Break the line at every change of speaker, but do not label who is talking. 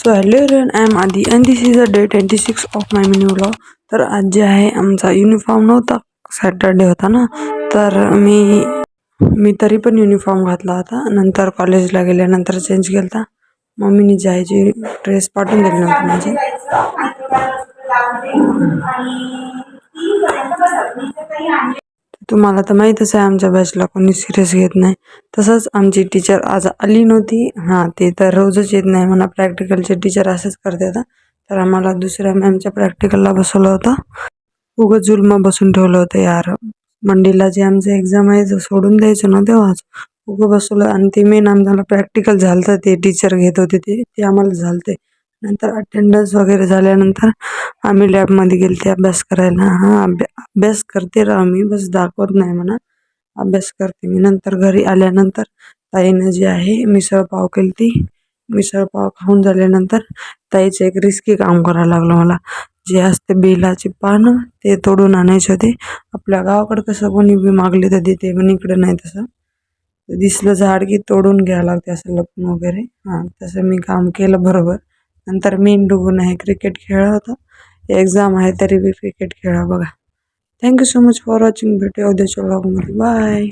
So hello everyone, I am Adi and this is a day 26 of my mini vlog. तर आज जे आहे आमचा युनिफॉर्म नव्हता, सॅटरडे होता ना, तर मी तरी पण युनिफॉर्म घातला होता. नंतर कॉलेजला गेल्यानंतर चेंज केला होता. मम्मीने जे आहे जी ड्रेस पाठवून दिली नव्हती माझी. तुम्हाला तर माहीतच आहे आमच्या बॅचला कोणी सिरियस घेत नाही. तसंच आमची टीचर आज आली नव्हती. हां, ते तर रोजच येत नाही म्हणा. प्रॅक्टिकलचे टीचर असंच करते आता. तर आम्हाला दुसऱ्या मॅमच्या प्रॅक्टिकलला बसवलं होतं. उगाच जुलमा बसून ठेवलं होतं यार. मंडेला जे आमचं एक्झाम आहे ते सोडून द्यायचं ना तेव्हाच. उगं बसवलं आणि ते मेन आम्हाला प्रॅक्टिकल झालं ते टीचर घेत होते ते आम्हाला झालं. नंतर अटेंडन्स वगैरे झाल्यानंतर आम्ही लॅबमध्ये गेलते अभ्यास करायला. हां, अभ्यास करते राव मी, बस दाखवत नाही म्हणा. अभ्यास करते मी. नंतर घरी आल्यानंतर ताईनं जे आहे मिसळपाव केली. मिसळपाव खाऊन झाल्यानंतर ताईचं एक रिस्की काम करायला लागलं मला. जे असते बेलाचे पानं ते तोडून आणायचे होते. आपल्या गावाकडं कसं कोणी बी मागले तर देते, पण इकडं नाही तसं. दिसलं झाड की तोडून घ्यावं लागते असं लपून वगैरे. हां, तसं मी काम केलं बरोबर. नंतर मी डुबून आहे क्रिकेट खेळला होता. एक्झाम आहे तरी बी क्रिकेट खेळा बघा. Thank you so much for watching. भेटूया उद्याच्या व्लॉगमध्ये. बाय.